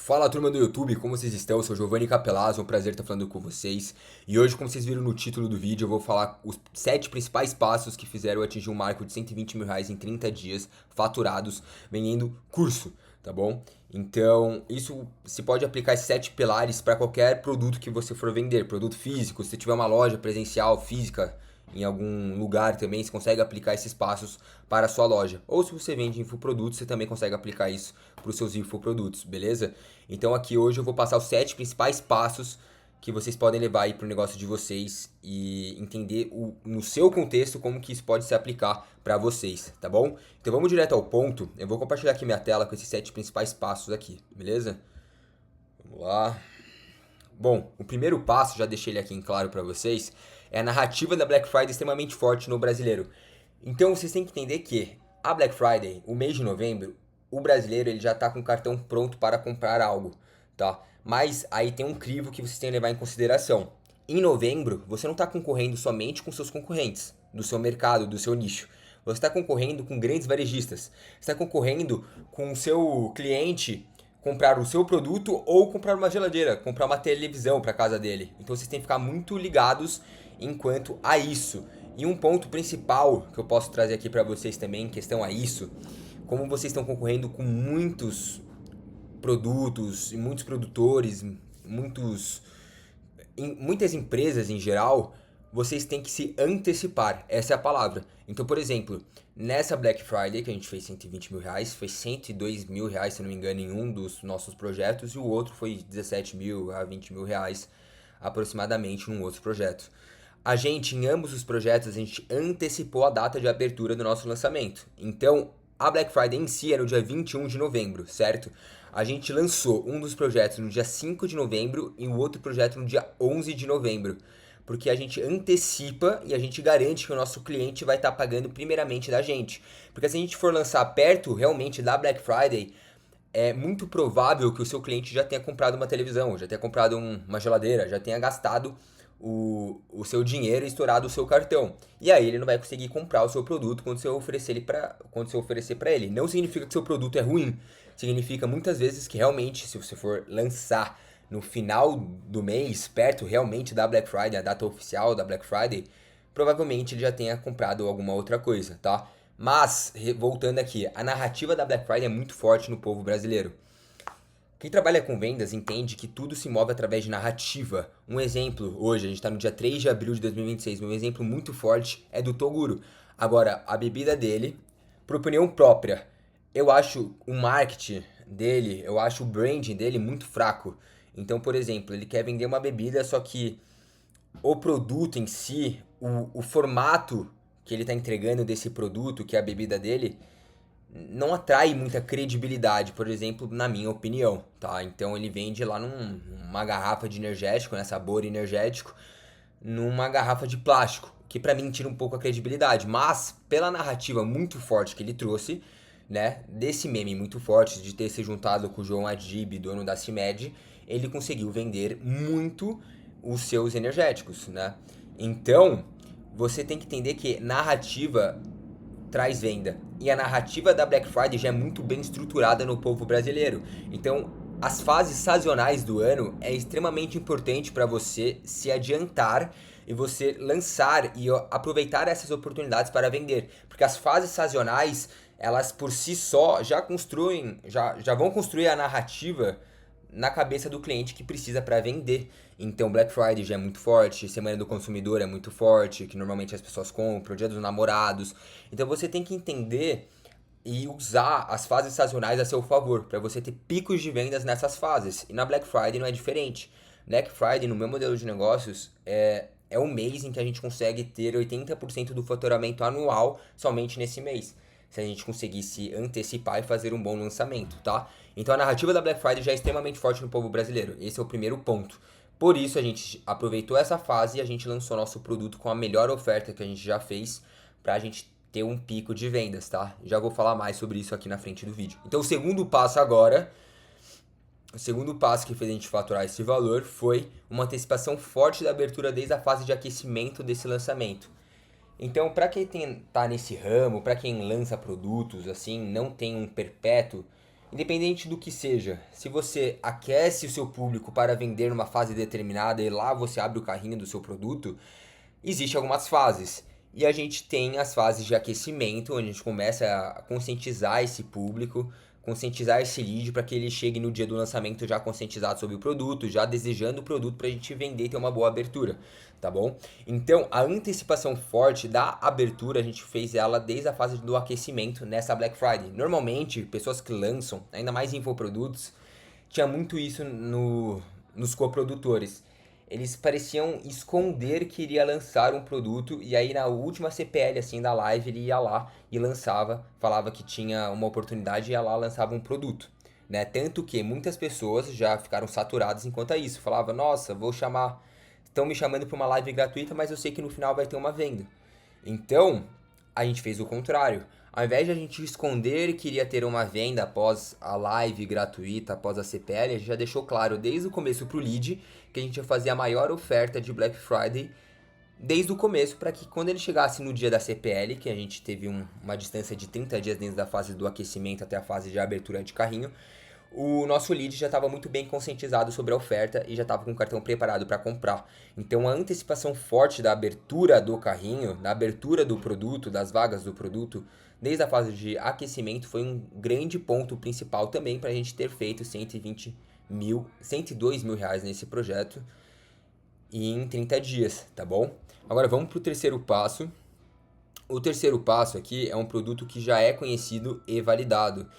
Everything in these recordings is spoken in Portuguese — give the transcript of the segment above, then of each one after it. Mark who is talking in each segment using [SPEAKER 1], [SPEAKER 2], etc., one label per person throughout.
[SPEAKER 1] Fala turma do YouTube, como vocês estão? Eu sou Giovanni Capelazzo, é um prazer estar falando com vocês. E hoje, como vocês viram no título do vídeo, eu vou falar os 7 principais passos que fizeram eu atingir um marco de 120 mil reais em 30 dias, faturados, vendendo curso, tá bom? Então, isso se pode aplicar esses 7 pilares para qualquer produto que você for vender, produto físico, se tiver uma loja presencial, física, em algum lugar também, você consegue aplicar esses passos para a sua loja. Ou se você vende infoprodutos, você também consegue aplicar isso para os seus infoprodutos, beleza? Então aqui hoje eu vou passar os 7 principais passos que vocês podem levar aí para o negócio de vocês e entender no seu contexto como que isso pode se aplicar para vocês, tá bom? Então vamos direto ao ponto. Eu vou compartilhar aqui minha tela com esses 7 principais passos aqui, beleza? Vamos lá. Bom, o primeiro passo, já deixei ele aqui em claro para vocês, é a narrativa da Black Friday extremamente forte no brasileiro. Então vocês têm que entender que a Black Friday, o mês de novembro, o brasileiro ele já está com o cartão pronto para comprar algo, tá? Mas aí tem um crivo que vocês têm que levar em consideração. Em novembro, você não está concorrendo somente com seus concorrentes, do seu mercado, do seu nicho. Você está concorrendo com grandes varejistas. Você está concorrendo com o seu cliente comprar o seu produto ou comprar uma geladeira, comprar uma televisão para casa dele. Então vocês têm que ficar muito ligados enquanto a isso. E um ponto principal que eu posso trazer aqui para vocês também em questão a isso, como vocês estão concorrendo com muitos produtos e muitos produtores, muitas empresas em geral, vocês têm que se antecipar, essa é a palavra. Então, por exemplo, nessa Black Friday, que a gente fez 120 mil reais, foi 102 mil reais, se não me engano, em um dos nossos projetos, e o outro foi 17 mil a 20 mil reais, aproximadamente, num outro projeto. A gente, em ambos os projetos, a gente antecipou a data de abertura do nosso lançamento. Então, a Black Friday em si era no dia 21 de novembro, certo? A gente lançou um dos projetos no dia 5 de novembro e o outro projeto no dia 11 de novembro. Porque a gente antecipa e a gente garante que o nosso cliente vai estar pagando primeiramente da gente. Porque se a gente for lançar perto realmente da Black Friday, é muito provável que o seu cliente já tenha comprado uma televisão, já tenha comprado uma geladeira, já tenha gastado o seu dinheiro e estourado o seu cartão. E aí ele não vai conseguir comprar o seu produto quando você oferecer para ele. Não significa que seu produto é ruim. Significa muitas vezes que realmente, se você for lançar no final do mês, perto realmente da Black Friday, a data oficial da Black Friday, provavelmente ele já tenha comprado alguma outra coisa, tá? Mas, voltando aqui, a narrativa da Black Friday é muito forte no povo brasileiro. Quem trabalha com vendas entende que tudo se move através de narrativa. Um exemplo, hoje, a gente está no dia 3 de abril de 2026, um exemplo muito forte é do Toguro. Agora, a bebida dele, por opinião própria, eu acho o marketing dele, eu acho o branding dele muito fraco. Então, por exemplo, ele quer vender uma bebida, só que o produto em si, o formato que ele está entregando desse produto, que é a bebida dele, não atrai muita credibilidade, por exemplo, na minha opinião, tá? Então ele vende lá numa garrafa de energético, né, sabor energético, numa garrafa de plástico, que pra mim tira um pouco a credibilidade, mas pela narrativa muito forte que ele trouxe, né, desse meme muito forte de ter se juntado com o João Adib, dono da CIMED, ele conseguiu vender muito os seus energéticos, né? Então, você tem que entender que narrativa traz venda. E a narrativa da Black Friday já é muito bem estruturada no povo brasileiro. Então, as fases sazonais do ano é extremamente importante para você se adiantar e você lançar e aproveitar essas oportunidades para vender. Porque as fases sazonais, elas por si só já vão construir a narrativa na cabeça do cliente que precisa para vender. Então Black Friday já é muito forte, Semana do Consumidor é muito forte, que normalmente as pessoas compram, Dia dos Namorados. Então você tem que entender e usar as fases sazonais a seu favor, para você ter picos de vendas nessas fases. E na Black Friday não é diferente. Black Friday, no meu modelo de negócios, é um mês em que a gente consegue ter 80% do faturamento anual somente nesse mês, se a gente conseguir se antecipar e fazer um bom lançamento, tá? Então a narrativa da Black Friday já é extremamente forte no povo brasileiro. Esse é o primeiro ponto. Por isso a gente aproveitou essa fase e a gente lançou nosso produto com a melhor oferta que a gente já fez pra gente ter um pico de vendas, tá? Já vou falar mais sobre isso aqui na frente do vídeo. Então o segundo passo que fez a gente faturar esse valor foi uma antecipação forte da abertura desde a fase de aquecimento desse lançamento. Então, tá nesse ramo, para quem lança produtos assim, não tem um perpétuo, Independente do que seja, se você aquece o seu público para vender numa fase determinada e lá você abre o carrinho do seu produto, existem algumas fases. E a gente tem as fases de aquecimento, onde a gente começa a conscientizar esse público, conscientizar esse lead para que ele chegue no dia do lançamento já conscientizado sobre o produto, já desejando o produto para a gente vender e ter uma boa abertura, tá bom? Então, a antecipação forte da abertura, a gente fez ela desde a fase do aquecimento nessa Black Friday. Normalmente, pessoas que lançam, ainda mais infoprodutos, tinha muito isso nos coprodutores. Eles pareciam esconder que iria lançar um produto e aí na última CPL assim da live ele ia lá e lançava, falava que tinha uma oportunidade e ia lá lançava um produto, né? Tanto que muitas pessoas já ficaram saturadas enquanto a isso, falava: "Nossa, vou chamar, estão me chamando para uma live gratuita, mas eu sei que no final vai ter uma venda". Então, a gente fez o contrário. Ao invés de a gente esconder que iria ter uma venda após a live gratuita, após a CPL, a gente já deixou claro desde o começo pro lead que a gente ia fazer a maior oferta de Black Friday desde o começo, para que quando ele chegasse no dia da CPL, que a gente teve uma distância de 30 dias dentro da fase do aquecimento até a fase de abertura de carrinho, o nosso lead já estava muito bem conscientizado sobre a oferta e já estava com o cartão preparado para comprar. Então a antecipação forte da abertura do carrinho, da abertura do produto, das vagas do produto, desde a fase de aquecimento, foi um grande ponto principal também para a gente ter feito 102 mil reais nesse projeto e em 30 dias, tá bom? Agora vamos para o terceiro passo. O terceiro passo aqui é um produto que já é conhecido e validado.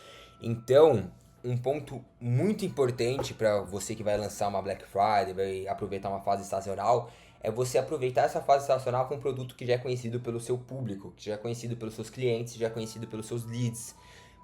[SPEAKER 1] Então, um ponto muito importante para você que vai lançar uma Black Friday, vai aproveitar uma fase estacional, é você aproveitar essa fase estacional com um produto que já é conhecido pelo seu público, que já é conhecido pelos seus clientes, já é conhecido pelos seus leads.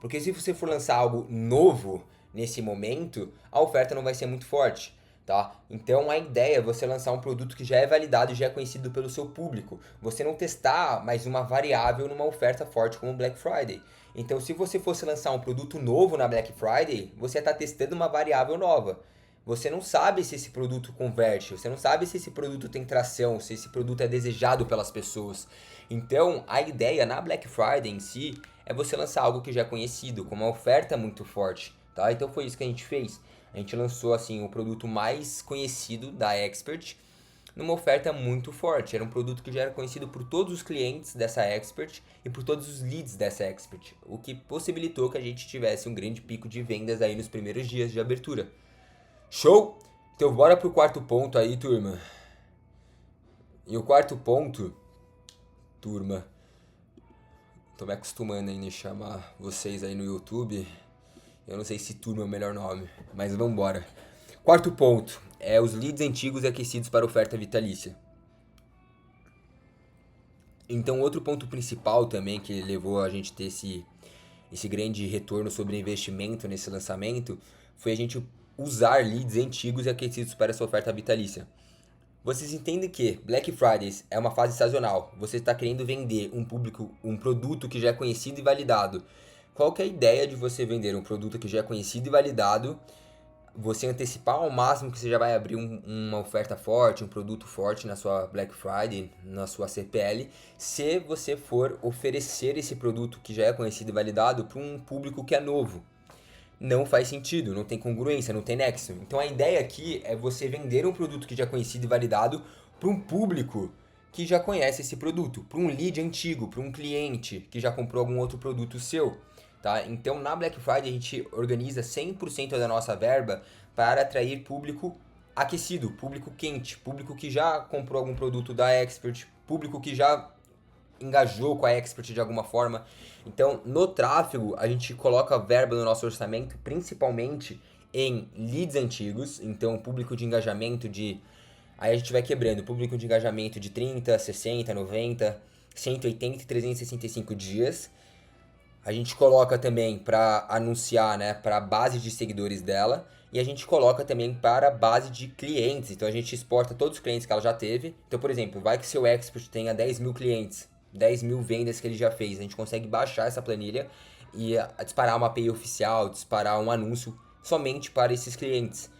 [SPEAKER 1] Porque se você for lançar algo novo nesse momento, a oferta não vai ser muito forte. Tá? Então a ideia é você lançar um produto que já é validado e já é conhecido pelo seu público. Você não testar mais uma variável numa oferta forte como Black Friday. Então se você fosse lançar um produto novo na Black Friday, você está testando uma variável nova. Você não sabe se esse produto converte, você não sabe se esse produto tem tração, se esse produto é desejado pelas pessoas. Então a ideia na Black Friday em si é você lançar algo que já é conhecido, com uma oferta muito forte. Tá? Então foi isso que a gente fez. A gente lançou assim o produto mais conhecido da Expert numa oferta muito forte. Era um produto que já era conhecido por todos os clientes dessa Expert e por todos os leads dessa Expert, o que possibilitou que a gente tivesse um grande pico de vendas aí nos primeiros dias de abertura. Show? Então bora pro quarto ponto aí, turma. E o quarto ponto, turma, tô me acostumando ainda a chamar vocês aí no YouTube. Eu não sei se turma é o melhor nome, mas vamos embora. Quarto ponto é os leads antigos e aquecidos para oferta vitalícia. Então, outro ponto principal também que levou a gente a ter esse grande retorno sobre investimento nesse lançamento foi a gente usar leads antigos e aquecidos para essa oferta vitalícia. Vocês entendem que Black Fridays é uma fase sazonal. Você está querendo vender um produto que já é conhecido e validado. Qual que é a ideia de você vender um produto que já é conhecido e validado, você antecipar ao máximo que você já vai abrir uma oferta forte, um produto forte na sua Black Friday, na sua CPL, se você for oferecer esse produto que já é conhecido e validado para um público que é novo? Não faz sentido, não tem congruência, não tem nexo. Então a ideia aqui é você vender um produto que já é conhecido e validado para um público que já conhece esse produto, para um lead antigo, para um cliente que já comprou algum outro produto seu. Tá? Então na Black Friday a gente organiza 100% da nossa verba para atrair público aquecido, público quente, público que já comprou algum produto da Expert, público que já engajou com a Expert de alguma forma. Então, no tráfego, a gente coloca verba no nosso orçamento, principalmente em leads antigos. Então, público de engajamento de... Aí a gente vai quebrando. Público de engajamento de 30, 60, 90, 180 e 365 dias. A gente coloca também para anunciar, né, para a base de seguidores dela. E a gente coloca também para a base de clientes. Então, a gente exporta todos os clientes que ela já teve. Então, por exemplo, vai que seu Expert tenha 10 mil clientes. 10 mil vendas que ele já fez. A gente consegue baixar essa planilha e disparar uma API oficial, disparar um anúncio somente para esses clientes.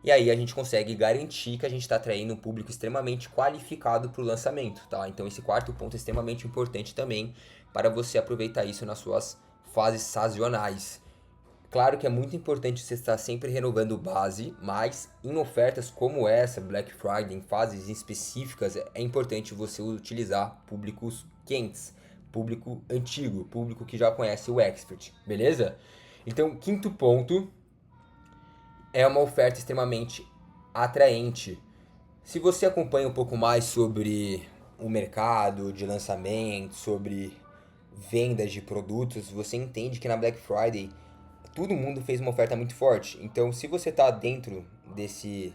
[SPEAKER 1] E aí a gente consegue garantir que a gente está atraindo um público extremamente qualificado para o lançamento, tá? Então esse quarto ponto é extremamente importante também para você aproveitar isso nas suas fases sazonais. Claro que é muito importante você estar sempre renovando base, mas em ofertas como essa, Black Friday, em fases específicas, é importante você utilizar públicos quentes, público antigo, público que já conhece o expert, beleza? Então, quinto ponto é uma oferta extremamente atraente. Se você acompanha um pouco mais sobre o mercado de lançamento, sobre vendas de produtos, você entende que na Black Friday todo mundo fez uma oferta muito forte. Então, se você está dentro desse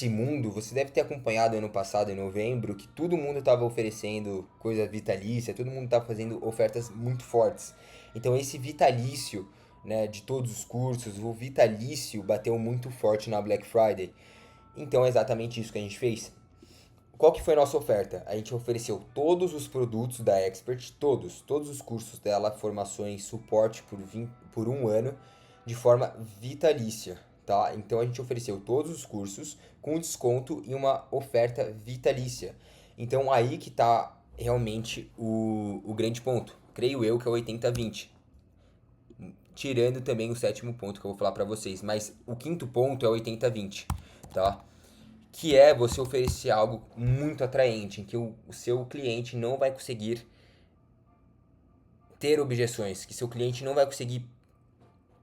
[SPEAKER 1] mundo, você deve ter acompanhado ano passado, em novembro, que todo mundo estava oferecendo coisa vitalícia, todo mundo estava fazendo ofertas muito fortes. Então, esse vitalício, né, de todos os cursos, o vitalício bateu muito forte na Black Friday. Então, é exatamente isso que a gente fez. Qual que foi a nossa oferta? A gente ofereceu todos os produtos da Expert, todos os cursos dela, formações, suporte por um ano, de forma vitalícia, tá? Então a gente ofereceu todos os cursos com desconto e uma oferta vitalícia. Então aí que tá realmente o grande ponto. Creio eu que é o 80-20. Tirando também o sétimo ponto que eu vou falar pra vocês. Mas o quinto ponto é o 80-20, tá? Que é você oferecer algo muito atraente, em que o seu cliente não vai conseguir ter objeções, que seu cliente não vai conseguir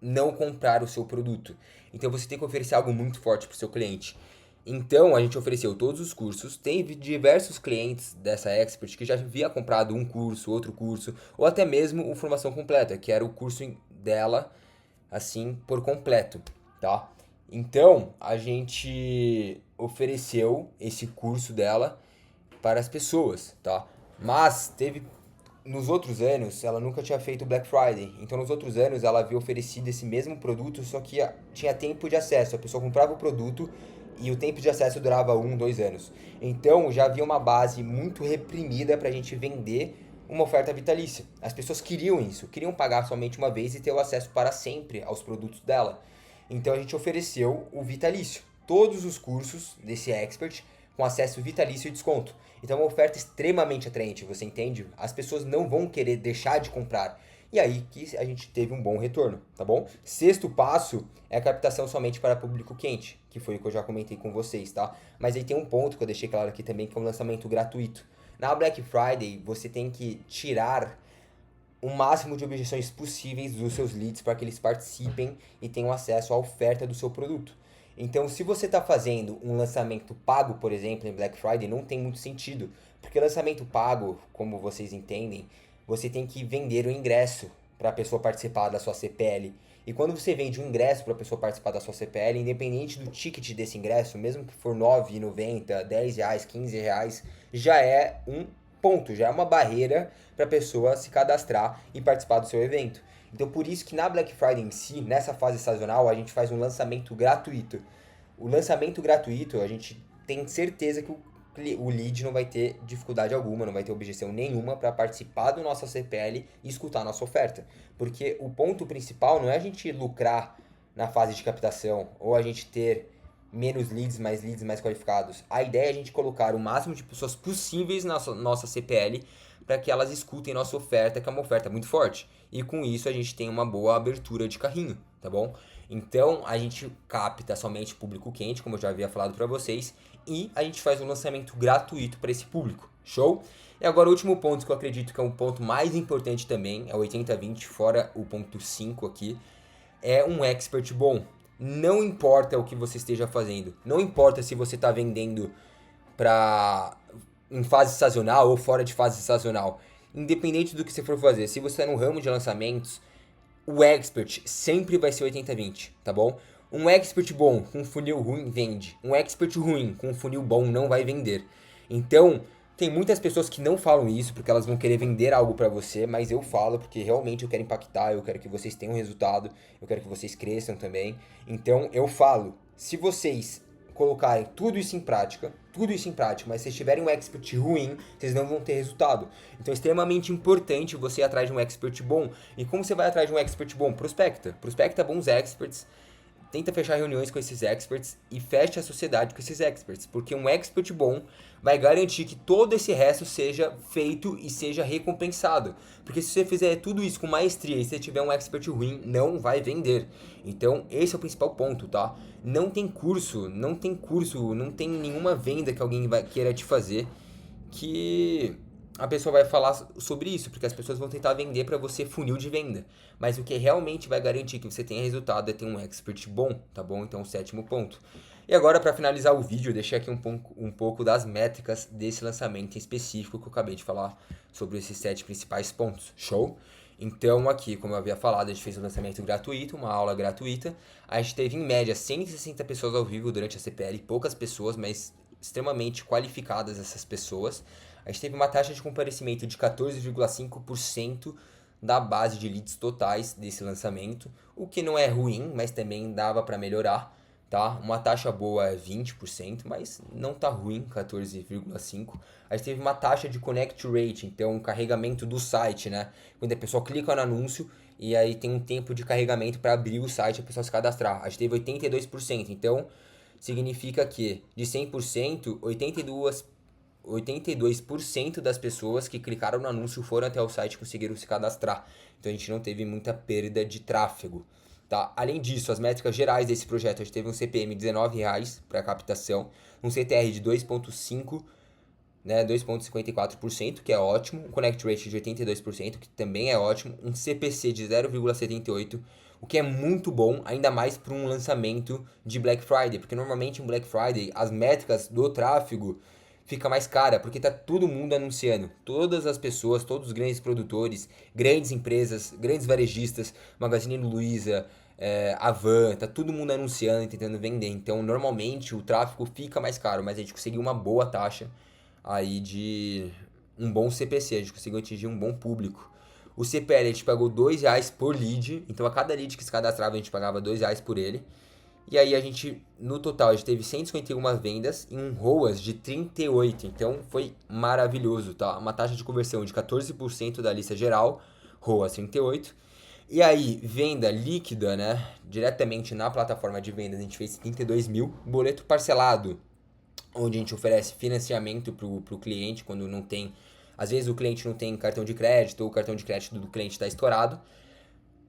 [SPEAKER 1] não comprar o seu produto. Então você tem que oferecer algo muito forte para o seu cliente. Então a gente ofereceu todos os cursos, teve diversos clientes dessa Expert que já havia comprado um curso, outro curso, ou até mesmo o Formação Completa, que era o curso dela, assim, por completo, tá? Então, a gente ofereceu esse curso dela para as pessoas, tá? Mas teve nos outros anos, ela nunca tinha feito Black Friday. Então, nos outros anos, ela havia oferecido esse mesmo produto, só que tinha tempo de acesso. A pessoa comprava o produto e o tempo de acesso durava 1, 2 anos. Então, já havia uma base muito reprimida para a gente vender uma oferta vitalícia. As pessoas queriam isso, queriam pagar somente uma vez e ter o acesso para sempre aos produtos dela. Então, a gente ofereceu o vitalício. Todos os cursos desse expert com acesso vitalício e desconto. Então é uma oferta extremamente atraente, você entende? As pessoas não vão querer deixar de comprar. E aí que a gente teve um bom retorno, tá bom? Sexto passo é a captação somente para público quente, que foi o que eu já comentei com vocês, tá? Mas aí tem um ponto que eu deixei claro aqui também, que é um lançamento gratuito. Na Black Friday, você tem que tirar o máximo de objeções possíveis dos seus leads para que eles participem e tenham acesso à oferta do seu produto. Então, se você está fazendo um lançamento pago, por exemplo, em Black Friday, não tem muito sentido, porque lançamento pago, como vocês entendem, você tem que vender o ingresso para a pessoa participar da sua CPL. E quando você vende um ingresso para a pessoa participar da sua CPL, independente do ticket desse ingresso, mesmo que for R$ 9,90, R$ 10, R$ 15, já é um ponto, já é uma barreira para a pessoa se cadastrar e participar do seu evento. Então, por isso que na Black Friday em si, nessa fase sazonal, a gente faz um lançamento gratuito. O lançamento gratuito, a gente tem certeza que o lead não vai ter dificuldade alguma, não vai ter objeção nenhuma para participar do nosso CPL e escutar a nossa oferta. Porque o ponto principal não é a gente lucrar na fase de captação ou a gente ter menos leads mais qualificados. A ideia é a gente colocar o máximo de pessoas possíveis na nossa CPL para que elas escutem nossa oferta, que é uma oferta muito forte. E com isso a gente tem uma boa abertura de carrinho, tá bom? Então a gente capta somente público quente, como eu já havia falado para vocês, e a gente faz um lançamento gratuito para esse público. Show? E agora o último ponto que eu acredito que é um ponto mais importante também, é o 80-20, fora o ponto 5 aqui, é um expert bom. Não importa o que você esteja fazendo, não importa se você está vendendo em fase sazonal ou fora de fase sazonal. Independente do que você for fazer, se você está no ramo de lançamentos, o expert sempre vai ser 80-20, tá bom? Um expert bom com funil ruim vende. Um expert ruim com funil bom não vai vender. Então, tem muitas pessoas que não falam isso porque elas vão querer vender algo pra você, mas eu falo porque realmente eu quero impactar, eu quero que vocês tenham resultado, eu quero que vocês cresçam também. Então, eu falo, se vocês colocarem tudo isso em prática, mas se tiverem um expert ruim, vocês não vão ter resultado. Então é extremamente importante você ir atrás de um expert bom. E como você vai atrás de um expert bom? Prospecta bons experts, tenta fechar reuniões com esses experts e feche a sociedade com esses experts, porque um expert bom vai garantir que todo esse resto seja feito e seja recompensado. Porque se você fizer tudo isso com maestria e você tiver um expert ruim, não vai vender. Então, esse é o principal ponto, tá? Não tem curso, não tem nenhuma venda que alguém vai queira te fazer que a pessoa vai falar sobre isso, porque as pessoas vão tentar vender para você funil de venda. Mas o que realmente vai garantir que você tenha resultado é ter um expert bom, tá bom? Então, o sétimo ponto. E agora, para finalizar o vídeo, eu deixei aqui um pouco das métricas desse lançamento em específico que eu acabei de falar sobre esses 7 principais pontos. Show? Então, aqui, como eu havia falado, a gente fez um lançamento gratuito, uma aula gratuita. A gente teve, em média, 160 pessoas ao vivo durante a CPL, poucas pessoas, mas extremamente qualificadas essas pessoas. A gente teve uma taxa de comparecimento de 14,5% da base de leads totais desse lançamento, o que não é ruim, mas também dava para melhorar, tá? Uma taxa boa é 20%, mas não tá ruim, 14,5%. A gente teve uma taxa de connect rate, então um carregamento do site, né? Quando a pessoa clica no anúncio e aí tem um tempo de carregamento para abrir o site e a pessoa se cadastrar. A gente teve 82%, então significa que de 100%, 82% das pessoas que clicaram no anúncio foram até o site e conseguiram se cadastrar. Então a gente não teve muita perda de tráfego. Tá? Além disso, as métricas gerais desse projeto, a gente teve um CPM de R$19 para captação, um CTR de 2,5%, né, 2,54%, que é ótimo, um Connect Rate de 82%, que também é ótimo, um CPC de 0,78%, o que é muito bom, ainda mais para um lançamento de Black Friday, porque normalmente em Black Friday as métricas do tráfego fica mais cara, porque tá todo mundo anunciando. Todas as pessoas, todos os grandes produtores, grandes empresas, grandes varejistas, Magazine Luiza, Avan, tá todo mundo anunciando e tentando vender. Então, normalmente o tráfego fica mais caro, mas a gente conseguiu uma boa taxa aí de um bom CPC, a gente conseguiu atingir um bom público. O CPL a gente pagou R$2 por lead, então a cada lead que se cadastrava a gente pagava R$2 por ele. E aí a gente, no total, a gente teve 151 vendas e um ROAS de 38, então foi maravilhoso, tá? Uma taxa de conversão de 14% da lista geral, ROAS 38. E aí, venda líquida, né? Diretamente na plataforma de vendas, a gente fez 32 mil. Boleto parcelado, onde a gente oferece financiamento pro cliente quando não tem... Às vezes o cliente não tem cartão de crédito ou o cartão de crédito do cliente está estourado.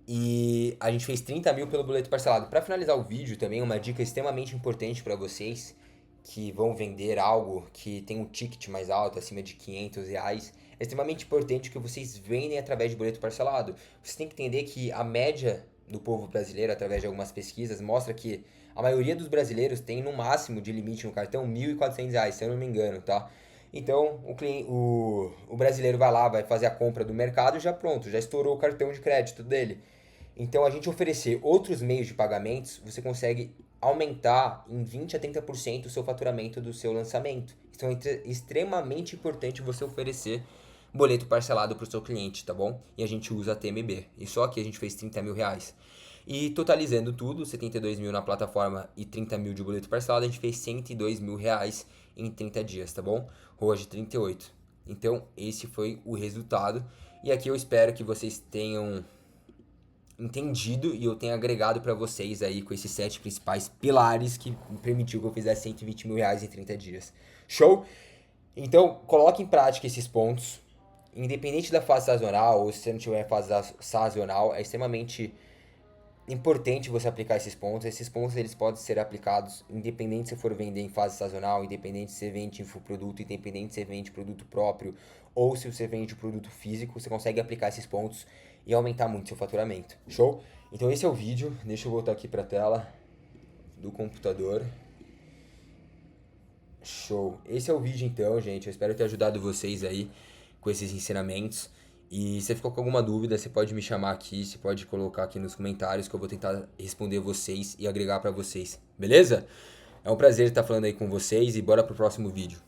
[SPEAKER 1] E a gente fez 30 mil pelo boleto parcelado. Para finalizar o vídeo também, uma dica extremamente importante para vocês que vão vender algo que tem um ticket mais alto, acima de R$500. É extremamente importante que vocês vendem através de boleto parcelado. Você tem que entender que a média do povo brasileiro, através de algumas pesquisas, mostra que a maioria dos brasileiros tem no máximo de limite no cartão R$1.400, se eu não me engano, tá? Então, o brasileiro vai lá, vai fazer a compra do mercado e já pronto, já estourou o cartão de crédito dele. Então, a gente oferecer outros meios de pagamentos, você consegue aumentar em 20 a 30% o seu faturamento do seu lançamento. Então, é extremamente importante você oferecer boleto parcelado para o seu cliente, tá bom? E a gente usa a TMB. E só que a gente fez 30 mil reais. E totalizando tudo, 72 mil na plataforma e 30 mil de boleto parcelado, a gente fez 102 mil reais em 30 dias, tá bom? ROAS de 38. Então, esse foi o resultado. E aqui eu espero que vocês tenham entendido e eu tenho agregado para vocês aí com esses 7 principais pilares que me permitiu que eu fizesse 120 mil reais em 30 dias. Show? Então, coloque em prática esses pontos. Independente da fase sazonal ou se você não tiver fase sazonal, é extremamente importante você aplicar esses pontos. Esses pontos eles podem ser aplicados independente se for vender em fase sazonal, independente se você vende infoproduto, independente se você vende produto próprio ou se você vende produto físico, você consegue aplicar esses pontos e aumentar muito seu faturamento. Show? Então esse é o vídeo. Deixa eu voltar aqui para a tela do computador. Show. Esse é o vídeo então, gente. Eu espero ter ajudado vocês aí com esses ensinamentos. E se ficou com alguma dúvida, você pode me chamar aqui, você pode colocar aqui nos comentários que eu vou tentar responder vocês e agregar para vocês. Beleza? É um prazer estar falando aí com vocês e bora pro próximo vídeo.